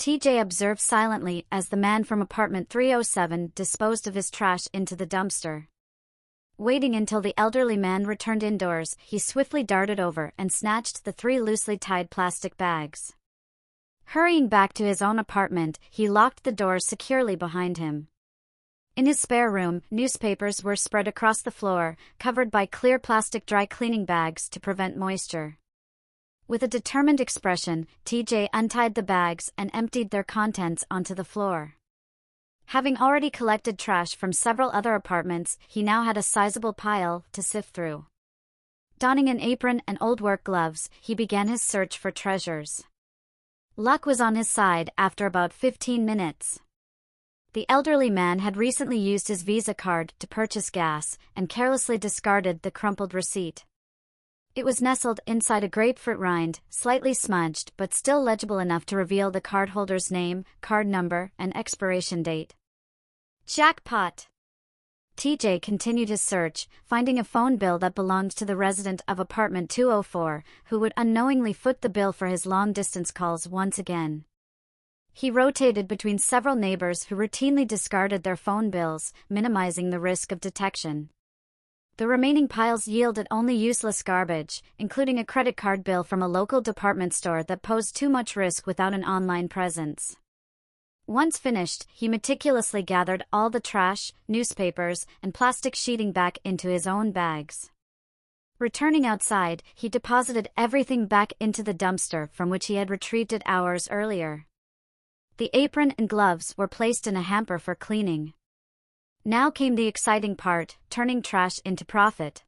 TJ observed silently as the man from apartment 307 disposed of his trash into the dumpster. Waiting until the elderly man returned indoors, he swiftly darted over and snatched the 3 loosely tied plastic bags. Hurrying back to his own apartment, he locked the doors securely behind him. In his spare room, newspapers were spread across the floor, covered by clear plastic dry cleaning bags to prevent moisture. With a determined expression, TJ untied the bags and emptied their contents onto the floor. Having already collected trash from several other apartments, he now had a sizable pile to sift through. Donning an apron and old work gloves, he began his search for treasures. Luck was on his side after about 15 minutes. The elderly man had recently used his Visa card to purchase gas and carelessly discarded the crumpled receipt. It was nestled inside a grapefruit rind, slightly smudged but still legible enough to reveal the cardholder's name, card number, and expiration date. Jackpot! TJ continued his search, finding a phone bill that belonged to the resident of apartment 204, who would unknowingly foot the bill for his long-distance calls once again. He rotated between several neighbors who routinely discarded their phone bills, minimizing the risk of detection. The remaining piles yielded only useless garbage, including a credit card bill from a local department store that posed too much risk without an online presence. Once finished, he meticulously gathered all the trash, newspapers, and plastic sheeting back into his own bags. Returning outside, he deposited everything back into the dumpster from which he had retrieved it hours earlier. The apron and gloves were placed in a hamper for cleaning. Now came the exciting part, turning trash into profit.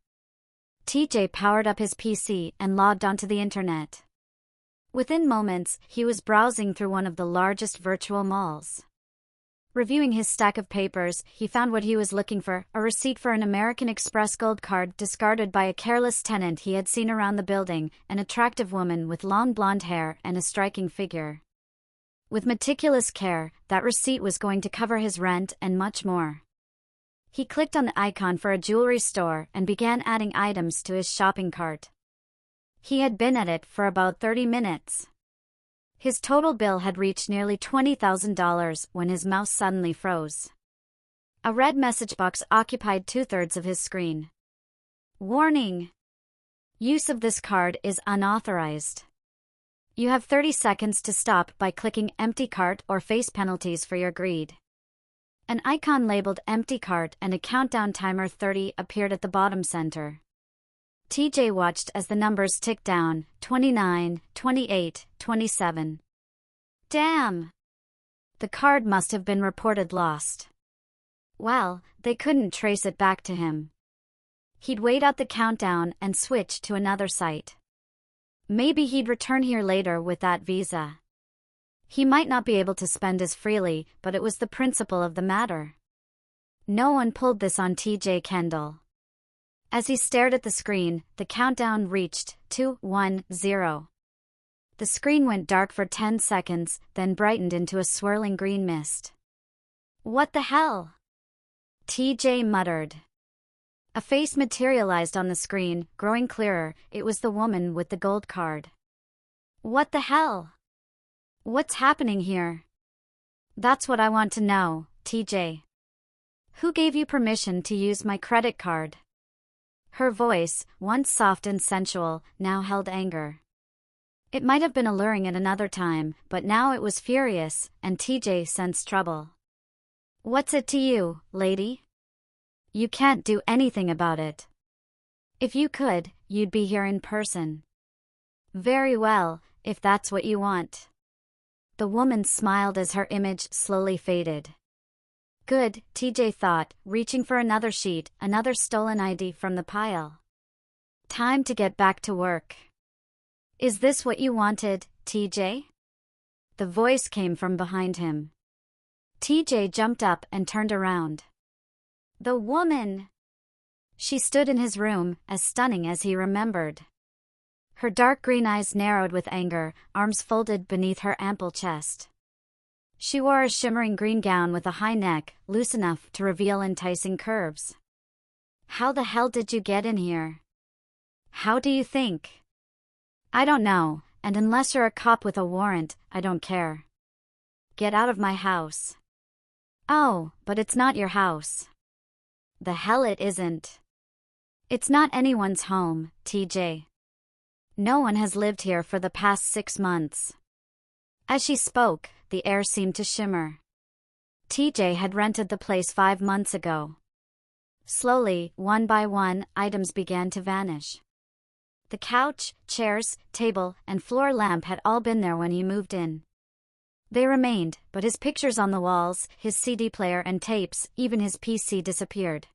TJ powered up his PC and logged onto the internet. Within moments, he was browsing through one of the largest virtual malls. Reviewing his stack of papers, he found what he was looking for, a receipt for an American Express gold card discarded by a careless tenant he had seen around the building, an attractive woman with long blonde hair and a striking figure. With meticulous care, that receipt was going to cover his rent and much more. He clicked on the icon for a jewelry store and began adding items to his shopping cart. He had been at it for about 30 minutes. His total bill had reached nearly $20,000 when his mouse suddenly froze. A red message box occupied 2/3 of his screen. Warning! Use of this card is unauthorized. You have 30 seconds to stop by clicking empty cart or face penalties for your greed. An icon labeled empty cart and a countdown timer 30 appeared at the bottom center. TJ watched as the numbers ticked down, 29, 28, 27. Damn! The card must have been reported lost. Well, they couldn't trace it back to him. He'd wait out the countdown and switch to another site. Maybe he'd return here later with that visa. He might not be able to spend as freely, but it was the principle of the matter. No one pulled this on TJ Kendall. As he stared at the screen, the countdown reached 210. The screen went dark for 10 seconds, then brightened into a swirling green mist. What the hell? TJ muttered. A face materialized on the screen, growing clearer. It was the woman with the gold card. What the hell? What's happening here? That's what I want to know, TJ. Who gave you permission to use my credit card? Her voice, once soft and sensual, now held anger. It might have been alluring at another time, but now it was furious, and TJ sensed trouble. What's it to you, lady? You can't do anything about it. If you could, you'd be here in person. Very well, if that's what you want. The woman smiled as her image slowly faded. Good, TJ thought, reaching for another sheet, another stolen ID from the pile. Time to get back to work. Is this what you wanted, TJ? The voice came from behind him. TJ jumped up and turned around. The woman! She stood in his room, as stunning as he remembered. Her dark green eyes narrowed with anger, arms folded beneath her ample chest. She wore a shimmering green gown with a high neck, loose enough to reveal enticing curves. How the hell did you get in here? How do you think? I don't know, and unless you're a cop with a warrant, I don't care. get out of my house. Oh, but it's not your house. The hell it isn't. It's not anyone's home, TJ. No one has lived here for the past 6 months. As she spoke, the air seemed to shimmer. TJ had rented the place 5 months ago. Slowly, one by one, items began to vanish. The couch, chairs, table, and floor lamp had all been there when he moved in. They remained, but his pictures on the walls, his CD player and tapes, even his PC disappeared.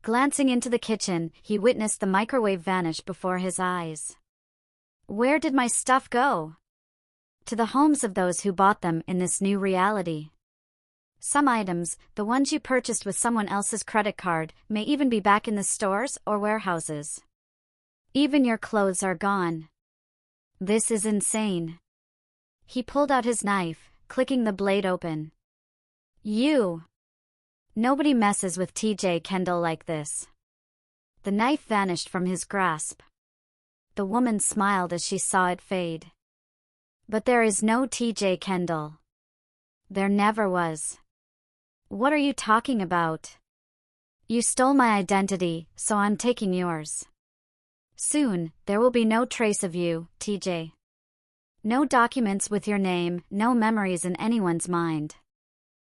Glancing into the kitchen, he witnessed the microwave vanish before his eyes. Where did my stuff go? To the homes of those who bought them in this new reality. Some items, the ones you purchased with someone else's credit card, may even be back in the stores or warehouses. Even your clothes are gone. This is insane. He pulled out his knife, clicking the blade open. You! Nobody messes with TJ Kendall like this. The knife vanished from his grasp. The woman smiled as she saw it fade. But there is no TJ Kendall. There never was. What are you talking about? You stole my identity, so I'm taking yours. Soon, there will be no trace of you, TJ. No documents with your name, no memories in anyone's mind.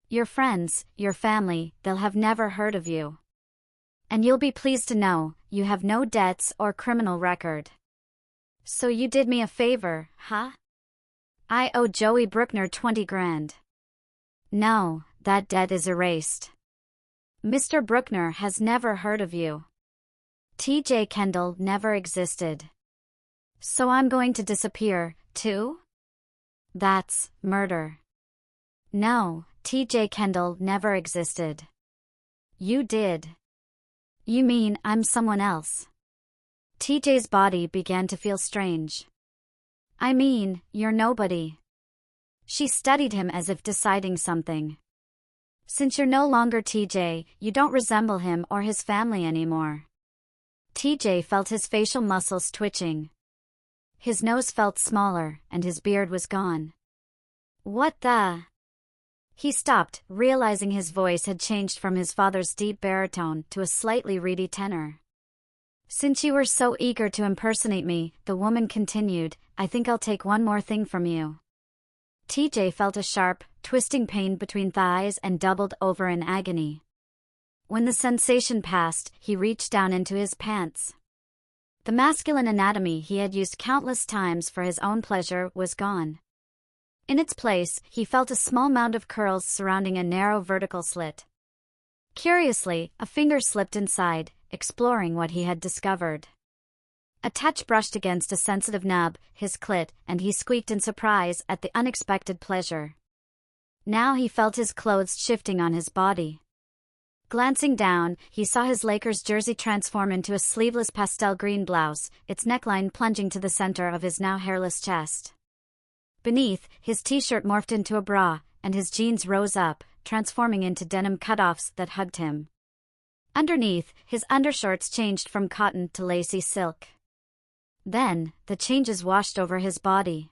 Your friends, your family, they'll have never heard of you. And you'll be pleased to know, you have no debts or criminal record. So you did me a favor, huh? I owe Joey Bruckner 20 grand. No, that debt is erased. Mr. Bruckner has never heard of you. TJ Kendall never existed. So I'm going to disappear, too? That's murder. No, TJ Kendall never existed. You did. You mean I'm someone else? TJ's body began to feel strange. I mean, you're nobody. She studied him as if deciding something. Since you're no longer TJ, you don't resemble him or his family anymore. TJ felt his facial muscles twitching. His nose felt smaller, and his beard was gone. What the? He stopped, realizing his voice had changed from his father's deep baritone to a slightly reedy tenor. Since you were so eager to impersonate me, the woman continued, I think I'll take one more thing from you. TJ felt a sharp, twisting pain between thighs and doubled over in agony. When the sensation passed, he reached down into his pants. The masculine anatomy he had used countless times for his own pleasure was gone. In its place, he felt a small mound of curls surrounding a narrow vertical slit. Curiously, a finger slipped inside, exploring what he had discovered. A touch brushed against a sensitive nub, his clit, and he squeaked in surprise at the unexpected pleasure. Now he felt his clothes shifting on his body. Glancing down, he saw his Lakers jersey transform into a sleeveless pastel green blouse, its neckline plunging to the center of his now hairless chest. Beneath, his t-shirt morphed into a bra, and his jeans rose up, transforming into denim cutoffs that hugged him. Underneath, his undershorts changed from cotton to lacy silk. Then, the changes washed over his body.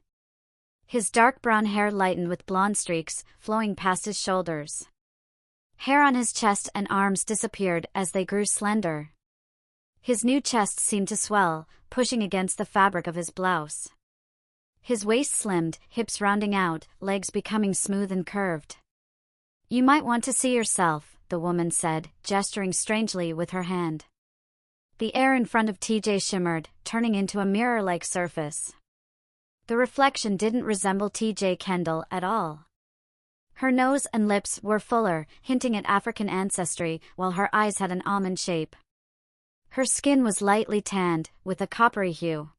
His dark brown hair lightened with blonde streaks, flowing past his shoulders. Hair on his chest and arms disappeared as they grew slender. His new chest seemed to swell, pushing against the fabric of his blouse. His waist slimmed, hips rounding out, legs becoming smooth and curved. You might want to see yourself, the woman said, gesturing strangely with her hand. The air in front of TJ shimmered, turning into a mirror-like surface. The reflection didn't resemble TJ Kendall at all. Her nose and lips were fuller, hinting at African ancestry, while her eyes had an almond shape. Her skin was lightly tanned, with a coppery hue.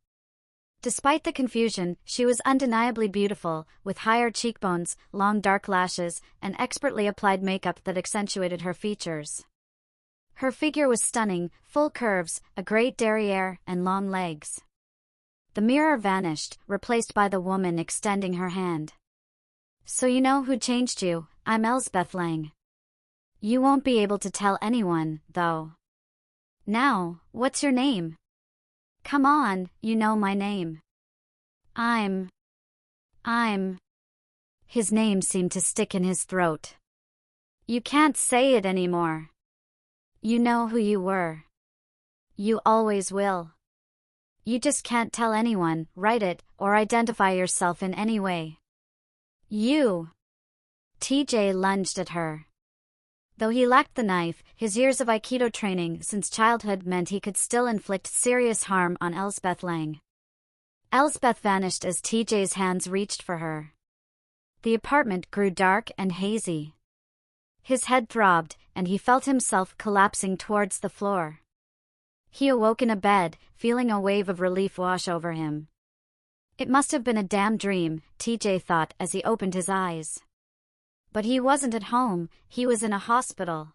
Despite the confusion, she was undeniably beautiful, with higher cheekbones, long dark lashes, and expertly applied makeup that accentuated her features. Her figure was stunning, full curves, a great derriere, and long legs. The mirror vanished, replaced by the woman extending her hand. So you know who changed you, I'm Elsbeth Lang. You won't be able to tell anyone, though. Now, what's your name? Come on, you know my name. I'm. His name seemed to stick in his throat. You can't say it anymore. You know who you were. You always will. You just can't tell anyone, write it, or identify yourself in any way. You. TJ lunged at her. Though he lacked the knife, his years of Aikido training since childhood meant he could still inflict serious harm on Elsbeth Lang. Elsbeth vanished as TJ's hands reached for her. The apartment grew dark and hazy. His head throbbed, and he felt himself collapsing towards the floor. He awoke in a bed, feeling a wave of relief wash over him. It must have been a damn dream, TJ thought as he opened his eyes. But he wasn't at home, he was in a hospital.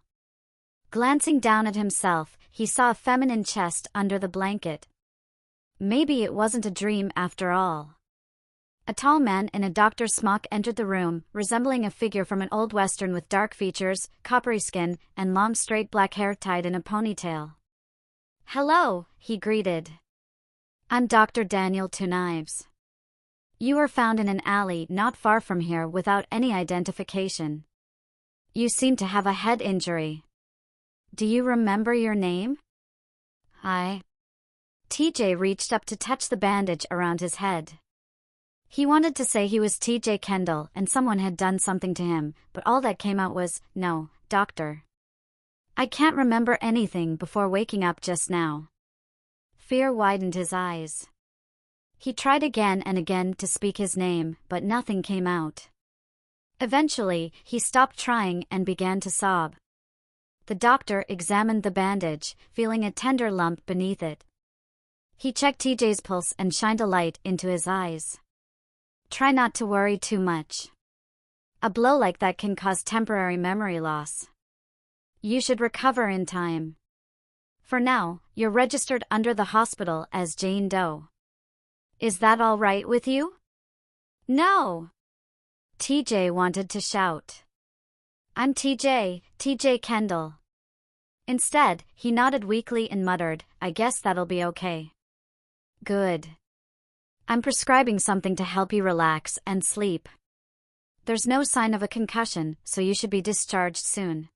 Glancing down at himself, he saw a feminine chest under the blanket. Maybe it wasn't a dream after all. A tall man in a doctor's smock entered the room, resembling a figure from an old western with dark features, coppery skin, and long straight black hair tied in a ponytail. "Hello," he greeted. "I'm Dr. Daniel Two Knives. You were found in an alley not far from here without any identification. You seem to have a head injury. Do you remember your name?" "Hi." TJ reached up to touch the bandage around his head. He wanted to say he was TJ Kendall and someone had done something to him, but all that came out was, "No, doctor. I can't remember anything before waking up just now." Fear widened his eyes. He tried again and again to speak his name, but nothing came out. Eventually, he stopped trying and began to sob. The doctor examined the bandage, feeling a tender lump beneath it. He checked TJ's pulse and shined a light into his eyes. "Try not to worry too much. A blow like that can cause temporary memory loss. You should recover in time. For now, you're registered under the hospital as Jane Doe. Is that all right with you?" "No!" TJ wanted to shout. "I'm TJ Kendall." Instead, he nodded weakly and muttered, "I guess that'll be okay." "Good. I'm prescribing something to help you relax and sleep. There's no sign of a concussion, so you should be discharged soon."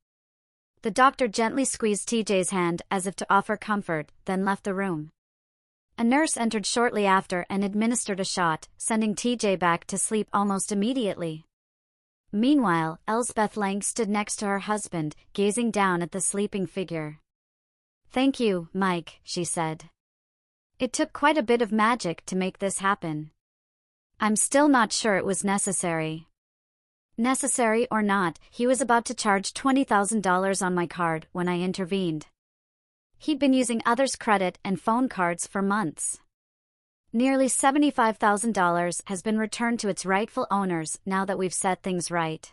The doctor gently squeezed TJ's hand as if to offer comfort, then left the room. A nurse entered shortly after and administered a shot, sending TJ back to sleep almost immediately. Meanwhile, Elsbeth Lang stood next to her husband, gazing down at the sleeping figure. "Thank you, Mike," she said. "It took quite a bit of magic to make this happen. I'm still not sure it was necessary." Necessary or not, he was about to charge $20,000 on my card when I intervened. He'd been using others' credit and phone cards for months. Nearly $75,000 has been returned to its rightful owners now that we've set things right.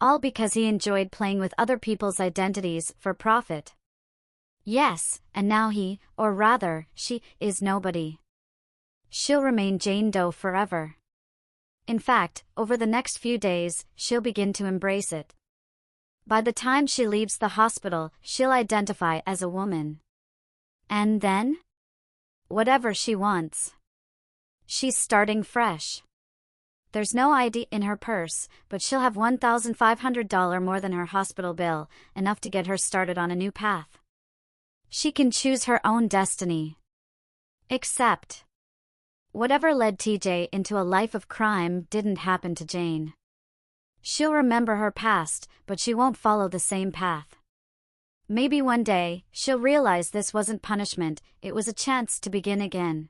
All because he enjoyed playing with other people's identities for profit. Yes, and now he, or rather, she, is nobody. She'll remain Jane Doe forever. In fact, over the next few days, she'll begin to embrace it. By the time she leaves the hospital, she'll identify as a woman. And then? Whatever she wants. She's starting fresh. There's no ID in her purse, but she'll have $1,500 more than her hospital bill, enough to get her started on a new path. She can choose her own destiny. Except, whatever led TJ into a life of crime didn't happen to Jane. She'll remember her past, but she won't follow the same path. Maybe one day, she'll realize this wasn't punishment, it was a chance to begin again.